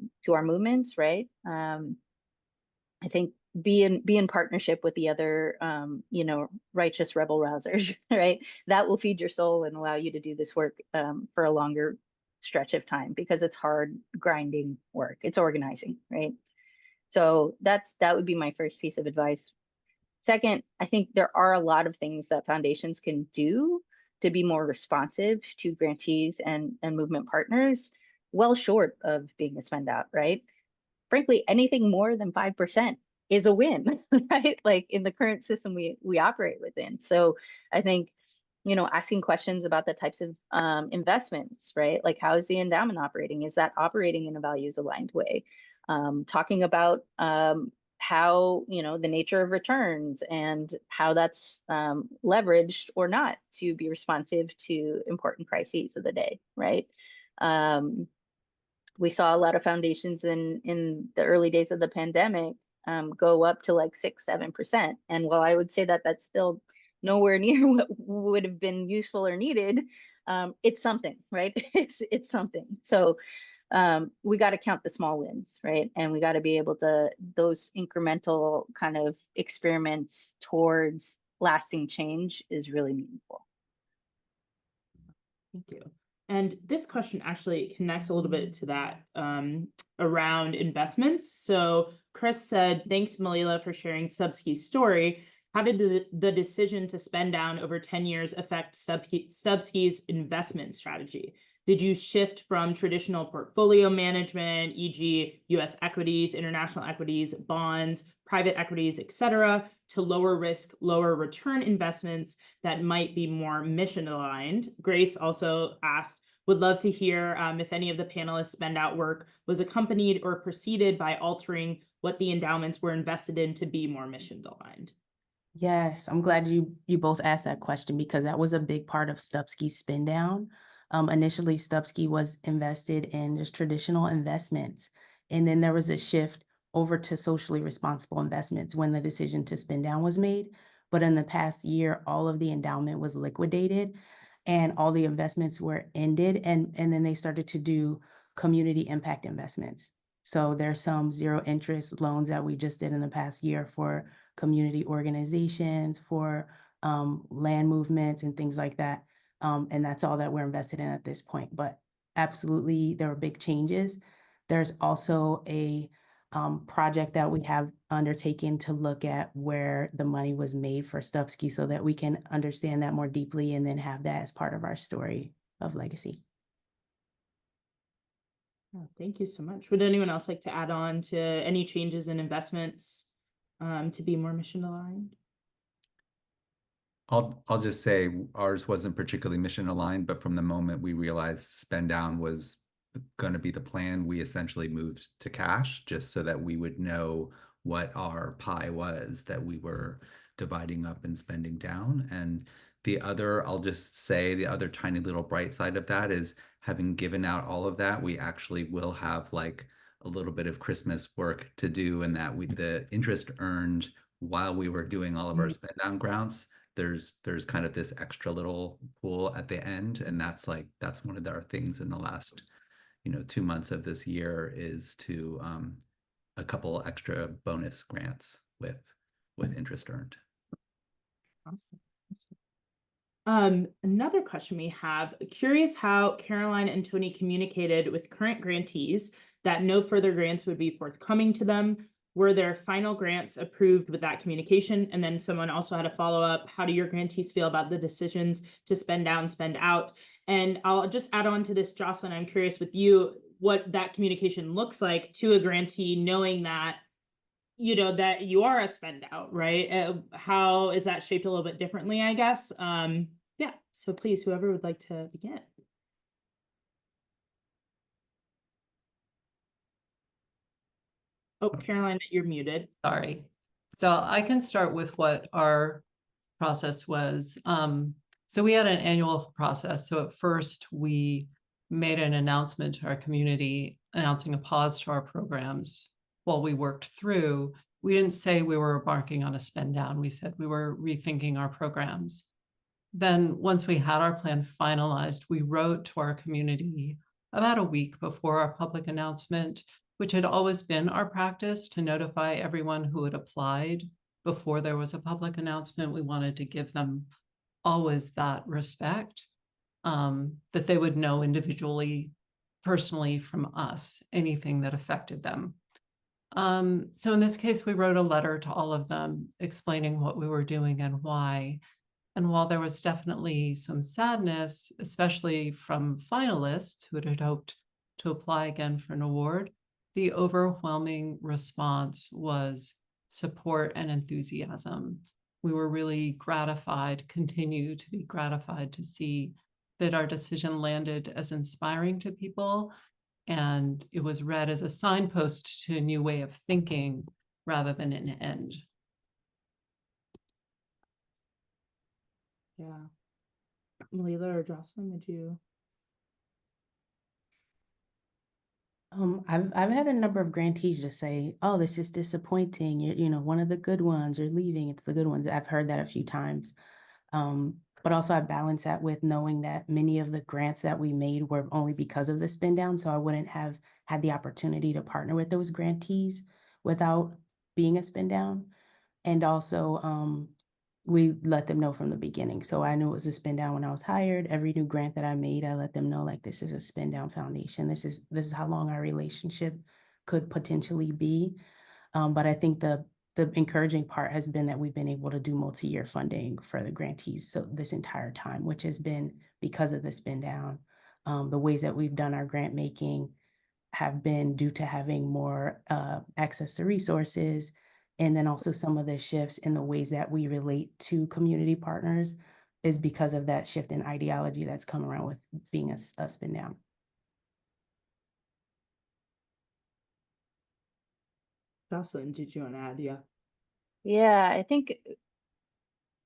movements, right? I think be in partnership with the other righteous rebel rousers, right? That will feed your soul and allow you to do this work for a longer stretch of time, because it's hard, grinding work. It's organizing, right? So that would be my first piece of advice. Second, I think there are a lot of things that foundations can do to be more responsive to grantees and movement partners, well short of being a spend out, right? Frankly, anything more than 5% is a win, right? Like in the current system we operate within. So I think, asking questions about the types of investments, right? Like, how is the endowment operating? Is that operating in a values aligned way? Talking about how, the nature of returns and how that's leveraged or not to be responsive to important crises of the day, right? We saw a lot of foundations in the early days of the pandemic go up to like 6-7%. And while I would say that that's still nowhere near what would have been useful or needed, it's something, right? It's something. So we got to count the small wins, right? And we got to be able to, those incremental kind of experiments towards lasting change is really meaningful. Thank you. And this question actually connects a little bit to that around investments. So Chris said, thanks, Malila, for sharing Stupski's story. How did the decision to spend down over 10 years affect Stupski's investment strategy? Did you shift from traditional portfolio management, e.g. US equities, international equities, bonds, private equities, et cetera, to lower risk, lower return investments that might be more mission aligned? Grace also asked, would love to hear if any of the panelists' spend out work was accompanied or preceded by altering what the endowments were invested in to be more mission aligned. Yes, I'm glad you both asked that question, because that was a big part of Stupski's spin down. Initially, Stupski was invested in just traditional investments, and then there was a shift over to socially responsible investments when the decision to spin down was made. But in the past year, all of the endowment was liquidated and all the investments were ended, and then they started to do community impact investments. So there's some zero interest loans that we just did in the past year for community organizations, for land movements and things like that. And that's all that we're invested in at this point. But absolutely, there were big changes. There's also a project that we have undertaken to look at where the money was made for Stupski, so that we can understand that more deeply and then have that as part of our story of legacy. Oh, thank you so much. Would anyone else like to add on to any changes in investments to be more mission aligned? I'll just say ours wasn't particularly mission aligned, but from the moment we realized spend down was going to be the plan, we essentially moved to cash just so that we would know what our pie was that we were dividing up and spending down. And the other, I'll just say, the other tiny little bright side of that is, having given out all of that, we actually will have like a little bit of Christmas work to do, and that the interest earned while we were doing all of our spend down grants, there's kind of this extra little pool at the end, and that's one of our things in the last 2 months of this year, is to a couple extra bonus grants with interest earned. Awesome. Another question we have, curious how Caroline and Tony communicated with current grantees that no further grants would be forthcoming to them. Were their final grants approved with that communication? And then someone also had a follow-up. How do your grantees feel about the decisions to spend down, spend out? And I'll just add on to this, Jocelyn, I'm curious with you what that communication looks like to a grantee, knowing that that you are a spend out, right? How is that shaped a little bit differently, I guess? Yeah, so please, whoever would like to begin. Oh, Caroline, you're muted. Sorry. So I can start with what our process was. So we had an annual process. So at first we made an announcement to our community announcing a pause to our programs while we worked through. We didn't say we were embarking on a spend down. We said we were rethinking our programs. Then once we had our plan finalized, we wrote to our community about a week before our public announcement, which had always been our practice to notify everyone who had applied before there was a public announcement. We wanted to give them always that respect, that they would know individually, personally from us, anything that affected them. So in this case, we wrote a letter to all of them explaining what we were doing and why. And while there was definitely some sadness, especially from finalists who had hoped to apply again for an award, the overwhelming response was support and enthusiasm. We were really gratified, continue to be gratified to see that our decision landed as inspiring to people, and it was read as a signpost to a new way of thinking rather than an end. Yeah. Malila or Jocelyn, would you? I've had a number of grantees just say, "Oh, this is disappointing. You're one of the good ones. You're leaving. It's the good ones." I've heard that a few times. But also I balance that with knowing that many of the grants that we made were only because of the spin down. So I wouldn't have had the opportunity to partner with those grantees without being a spin down. And also, we let them know from the beginning. So I knew it was a spin down when I was hired. Every new grant that I made, I let them know, like, this is a spin down foundation. This is how long our relationship could potentially be. But I think the encouraging part has been that we've been able to do multi-year funding for the grantees so this entire time, which has been because of the spin down. The ways that we've done our grant making have been due to having more access to resources, and then also some of the shifts in the ways that we relate to community partners is because of that shift in ideology that's come around with being a spin down. Jocelyn, did you want to add? Yeah. Yeah, I think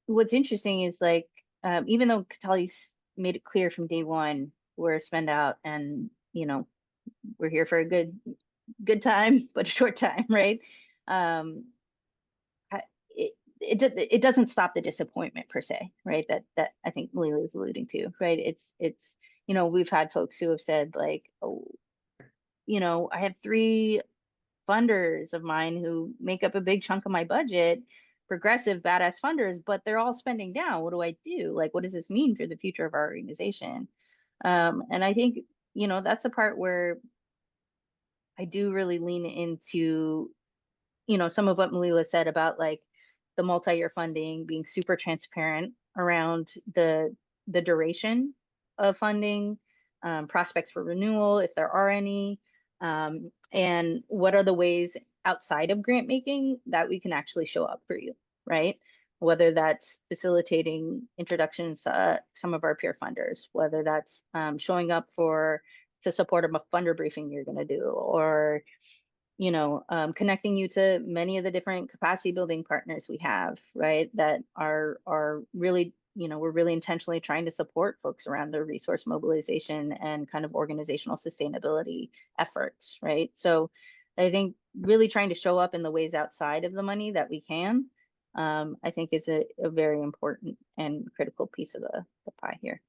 what's interesting is like, even though Kataly's made it clear from day one, we're a spend out and, you know, we're here for a good time, but a short time, right? It doesn't stop the disappointment per se, right? That I think Malila is alluding to, right? It's you know, we've had folks who have said like, oh, you know, I have 3 funders of mine who make up a big chunk of my budget, progressive badass funders, but they're all spending down. What do I do? Like, what does this mean for the future of our organization? And I think, you know, that's a part where I do really lean into, you know, some of what Malila said about like the multi-year funding, being super transparent around the duration of funding, prospects for renewal, if there are any, and what are the ways outside of grant making that we can actually show up for you, right? Whether that's facilitating introductions to some of our peer funders, whether that's showing up to support a funder briefing you're going to do, or you know, connecting you to many of the different capacity building partners we have, right? That are really, you know, we're really intentionally trying to support folks around their resource mobilization and kind of organizational sustainability efforts, right? So I think really trying to show up in the ways outside of the money that we can, I think is a very important and critical piece of the pie here.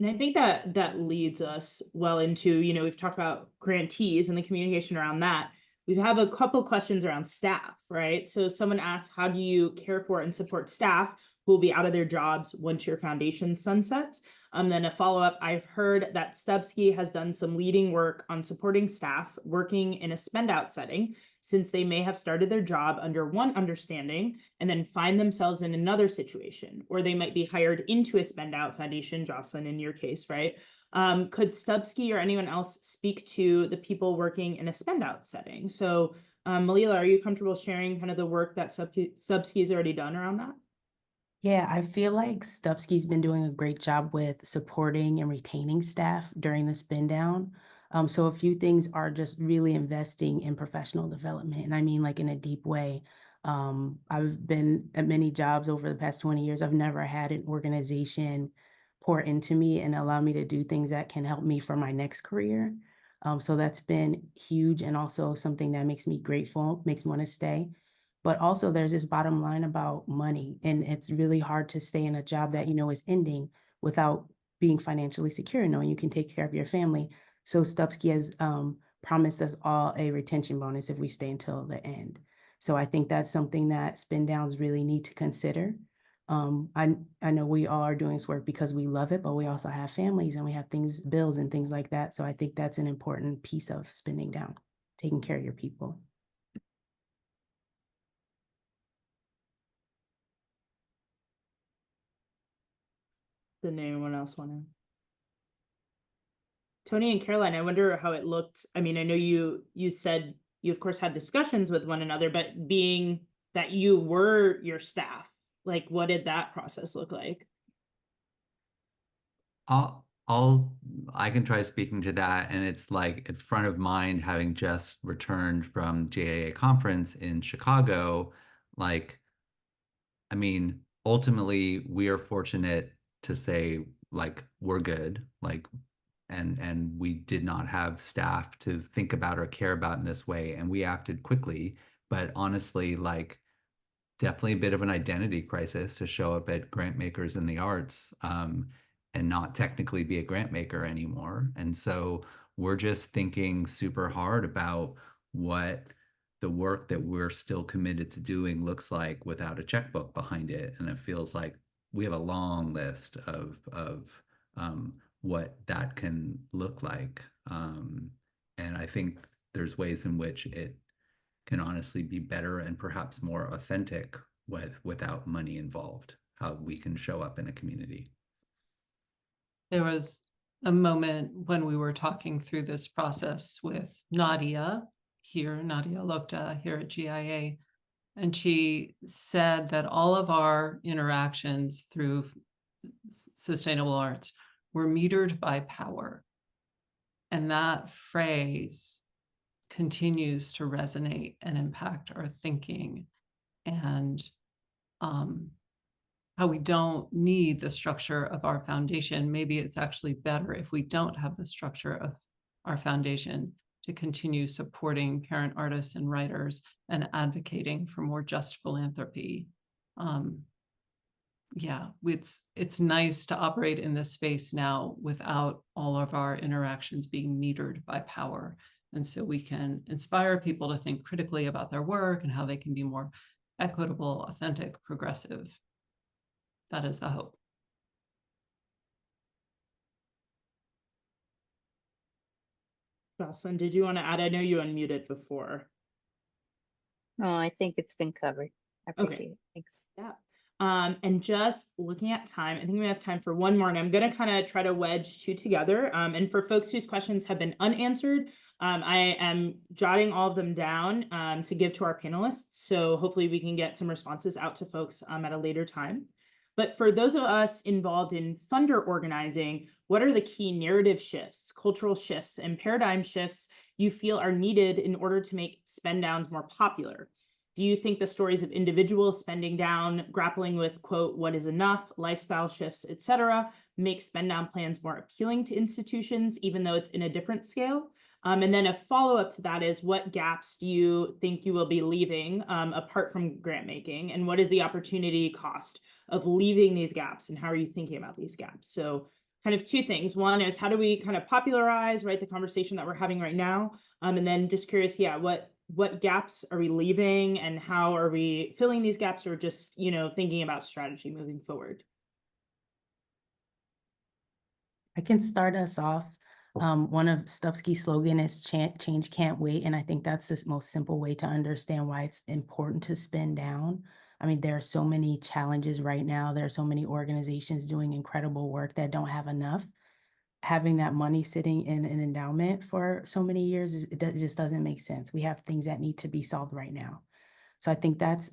And I think that that leads us well into, you know, we've talked about grantees and the communication around that. We have a couple questions around staff, right? So someone asked, how do you care for and support staff who will be out of their jobs once your foundation sunsets? Then a follow-up, I've heard that Stupski has done some leading work on supporting staff working in a spend out setting, since they may have started their job under one understanding and then find themselves in another situation, or they might be hired into a spend out foundation, Jocelyn, in your case, right? Could Stupski or anyone else speak to the people working in a spend out setting? So Malila, are you comfortable sharing kind of the work that Stupski has already done around that? Yeah, I feel like Stupski's been doing a great job with supporting and retaining staff during the spin down. So a few things are just really investing in professional development, and I mean like in a deep way. I've been at many jobs over the past 20 years. I've never had an organization pour into me and allow me to do things that can help me for my next career. So that's been huge and also something that makes me grateful, makes me want to stay. But also there's this bottom line about money, and it's really hard to stay in a job that you know is ending without being financially secure, knowing you can take care of your family. So Stupski has promised us all a retention bonus if we stay until the end. So I think that's something that spin downs really need to consider. I know we all are doing this work because we love it, but we also have families and we have things, bills and things like that. So I think that's an important piece of spending down, taking care of your people. Did anyone else want to? Tony and Caroline, I wonder how it looked. I mean, I know you said you of course had discussions with one another, but being that you were your staff, like what did that process look like? I can try speaking to that, and it's like in front of mind, having just returned from JAA conference in Chicago. Like, I mean, ultimately, we are fortunate to say like we're good, like, and we did not have staff to think about or care about in this way, and we acted quickly. But honestly, like definitely a bit of an identity crisis to show up at grant makers in the arts and not technically be a grant maker anymore. And so we're just thinking super hard about what the work that we're still committed to doing looks like without a checkbook behind it. And it feels like we have a long list of what that can look like. And I think there's ways in which it can honestly be better and perhaps more authentic without money involved, how we can show up in a community. There was a moment when we were talking through this process with Nadia Lokta here at GIA, and she said that all of our interactions through sustainable arts were metered by power. And that phrase continues to resonate and impact our thinking, and how we don't need the structure of our foundation. Maybe it's actually better if we don't have the structure of our foundation to continue supporting parent artists and writers and advocating for more just philanthropy. Yeah, it's nice to operate in this space now without all of our interactions being metered by power. And so we can inspire people to think critically about their work and how they can be more equitable, authentic, progressive. That is the hope. Jocelyn, did you want to add? I know you unmuted before. No, I think it's been covered. I appreciate it. Thanks. Yeah. And just looking at time, I think we have time for one more, and I'm going to kind of try to wedge two together. And for folks whose questions have been unanswered, I am jotting all of them down to give to our panelists. So hopefully we can get some responses out to folks at a later time. But for those of us involved in funder organizing, what are the key narrative shifts, cultural shifts, and paradigm shifts you feel are needed in order to make spend downs more popular? Do you think the stories of individuals spending down, grappling with, quote, what is enough, lifestyle shifts, etc., make spend down plans more appealing to institutions, even though it's in a different scale? And then a follow-up to that is, what gaps do you think you will be leaving apart from grant making? And what is the opportunity cost of leaving these gaps? And how are you thinking about these gaps? So kind of two things. One is, how do we kind of popularize, right, the conversation that we're having right now? And then just curious, yeah, what gaps are we leaving and how are we filling these gaps, or just, thinking about strategy moving forward? I can start us off. One of Stupski's slogan is change can't wait. And I think that's the most simple way to understand why it's important to spend down. I mean, there are so many challenges right now. There are so many organizations doing incredible work that don't have enough. Having that money sitting in an endowment for so many years, it just doesn't make sense. We have things that need to be solved right now. So I think that's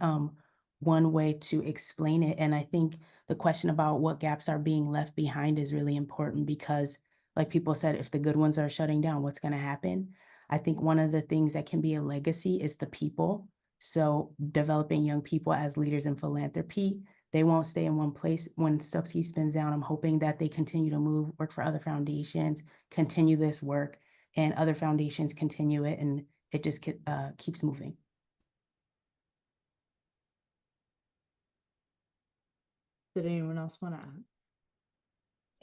one way to explain it. And I think the question about what gaps are being left behind is really important, because like people said, if the good ones are shutting down, what's going to happen? I think one of the things that can be a legacy is the people. So developing young people as leaders in philanthropy, they won't stay in one place when Stupski spins down. I'm hoping that they continue to move, work for other foundations, continue this work, and other foundations continue it, and it just keeps moving. Did anyone else want to add?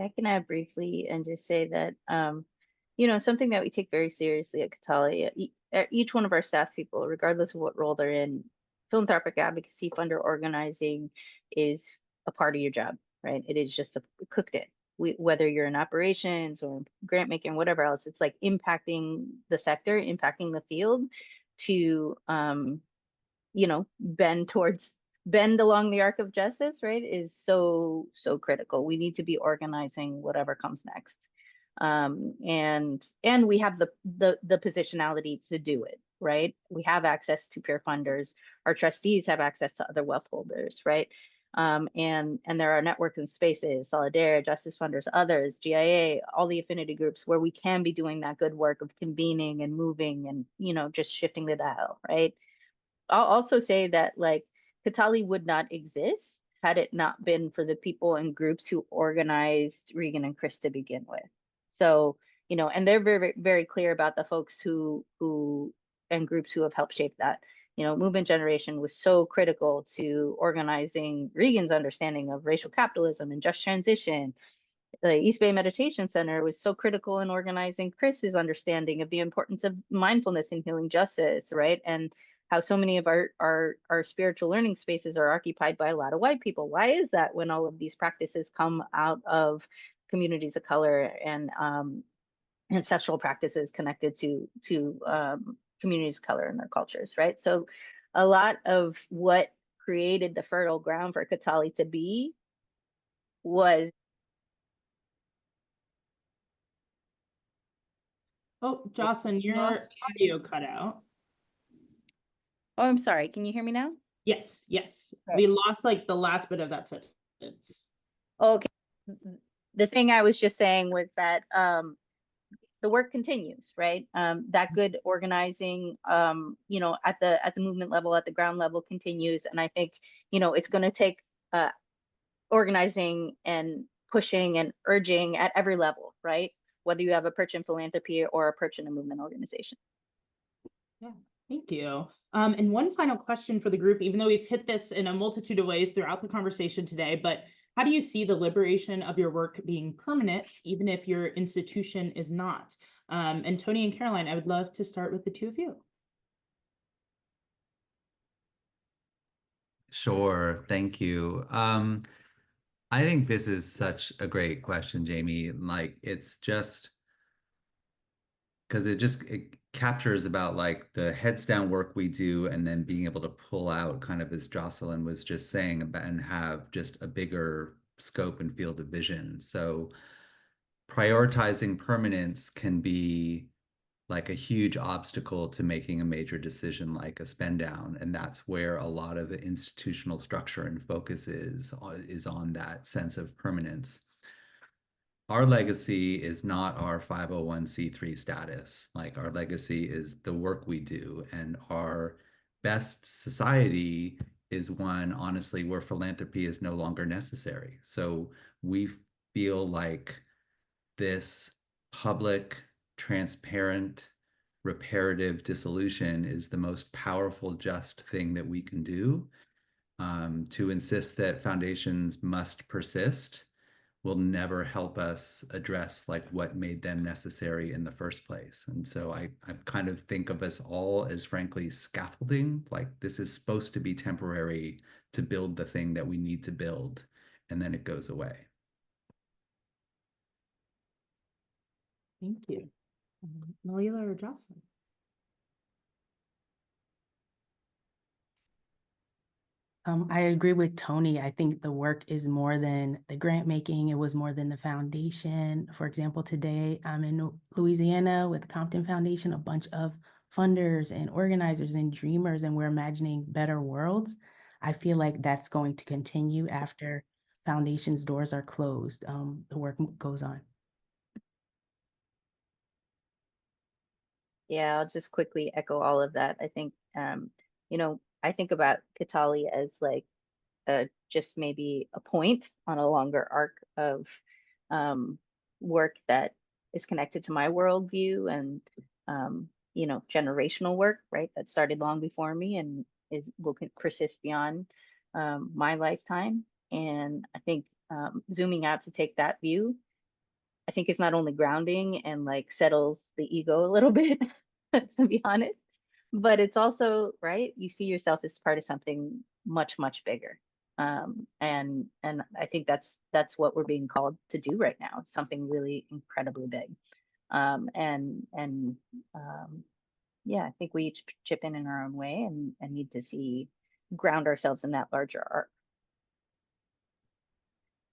I can add briefly and just say that, something that we take very seriously at Kataly, each one of our staff people, regardless of what role they're in, philanthropic advocacy, funder organizing is a part of your job, right? It is just cooked in. Whether you're in operations or grant making, whatever else, it's like impacting the sector, impacting the field to, bend along the arc of justice, right, is so critical. We need to be organizing whatever comes next. And we have the positionality to do it, right? We have access to peer funders. Our trustees have access to other wealth holders, right? And there are networks and spaces, Solidaire, Justice Funders, others, GIA, all the affinity groups where we can be doing that good work of convening and moving and, just shifting the dial, right? I'll also say that, like, Kataly would not exist had it not been for the people and groups who organized Regan and Chris to begin with. So, and they're very, very clear about the folks who and groups who have helped shape that. movement generation was so critical to organizing Reagan's understanding of racial capitalism and just transition. The East Bay Meditation Center was so critical in organizing Chris's understanding of the importance of mindfulness in healing justice, right? And how so many of our spiritual learning spaces are occupied by a lot of white people. Why is that when all of these practices come out of communities of color and ancestral practices connected to communities of color and their cultures, right? So a lot of what created the fertile ground for Kataly to be was. Oh, Jocelyn, your audio cut out. Oh, I'm sorry. Can you hear me now? Yes, yes. Okay. We lost like the last bit of that sentence. Okay. The thing I was just saying was that the work continues, right? That good organizing, at the movement level, at the ground level continues. And I think, it's going to take organizing and pushing and urging at every level, right? Whether you have a perch in philanthropy or a perch in a movement organization. Yeah, thank you. And one final question for the group, even though we've hit this in a multitude of ways throughout the conversation today, but how do you see the liberation of your work being permanent, even if your institution is not? And Tony and Caroline, I would love to start with the two of you. Sure, thank you. I think this is such a great question, Jamie. Like, it's just because it captures about like the heads down work we do, and then being able to pull out, kind of as Jocelyn was just saying, about, and have just a bigger scope and field of vision. So prioritizing permanence can be like a huge obstacle to making a major decision like a spend down. And that's where a lot of the institutional structure and focus is on that sense of permanence. Our legacy is not our 501c3 status. Like, our legacy is the work we do, and our best society is one, honestly, where philanthropy is no longer necessary. So we feel like this public, transparent, reparative dissolution is the most powerful, just thing that we can do. To insist that foundations must persist will never help us address like what made them necessary in the first place. And so I kind of think of us all as, frankly, scaffolding. Like, this is supposed to be temporary to build the thing that we need to build, and then it goes away. Thank you. Malila or Jocelyn? I agree with Tony. I think the work is more than the grant making. It was more than the foundation. For example, today I'm in Louisiana with the Compton Foundation, a bunch of funders and organizers and dreamers, and we're imagining better worlds. I feel like that's going to continue after foundation's doors are closed. The work goes on. Yeah, I'll just quickly echo all of that. I think, I think about Kataly as like just maybe a point on a longer arc of work that is connected to my worldview and, generational work, right? That started long before me and will persist beyond my lifetime. And I think zooming out to take that view, I think it's not only grounding and like settles the ego a little bit, to be honest, but it's also, right, you see yourself as part of something much, much bigger. And I think that's what we're being called to do right now, something really incredibly big. Yeah, I think we each chip in our own way and need to ground ourselves in that larger arc.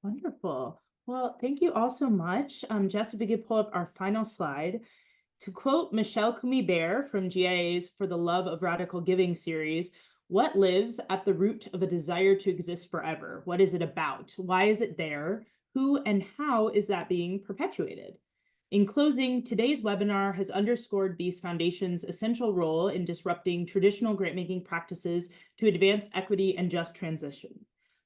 Wonderful. Well, thank you all so much. Jess, if we could pull up our final slide. To quote Michelle Kumi-Bear from GIA's For the Love of Radical Giving series, what lives at the root of a desire to exist forever? What is it about? Why is it there? Who and how is that being perpetuated? In closing, today's webinar has underscored these foundations' essential role in disrupting traditional grant-making practices to advance equity and just transition.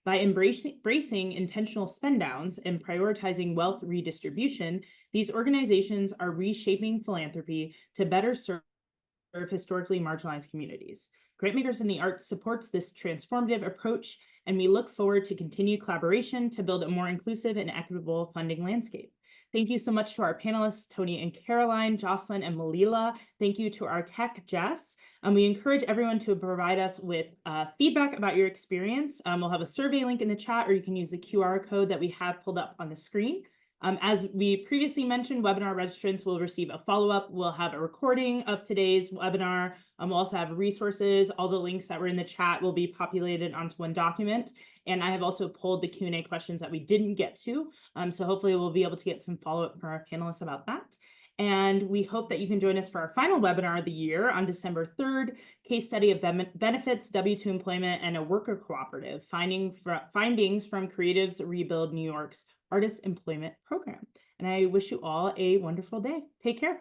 By embracing intentional spend downs and prioritizing wealth redistribution, these organizations are reshaping philanthropy to better serve historically marginalized communities. Grantmakers in the Arts supports this transformative approach, and we look forward to continued collaboration to build a more inclusive and equitable funding landscape. Thank you so much to our panelists, Tony and Caroline, Jocelyn and Malila. Thank you to our tech, Jess. We encourage everyone to provide us with feedback about your experience. We'll have a survey link in the chat, or you can use the QR code that we have pulled up on the screen. As we previously mentioned, webinar registrants will receive a follow-up. We'll have a recording of today's webinar. We'll also have resources. All the links that were in the chat will be populated onto one document. And I have also pulled the Q&A questions that we didn't get to. So hopefully we'll be able to get some follow-up from our panelists about that. And we hope that you can join us for our final webinar of the year on December 3rd, case study of benefits, W-2 employment, and a worker cooperative, findings from Creatives Rebuild New York's Artist Employment Program. And I wish you all a wonderful day. Take care.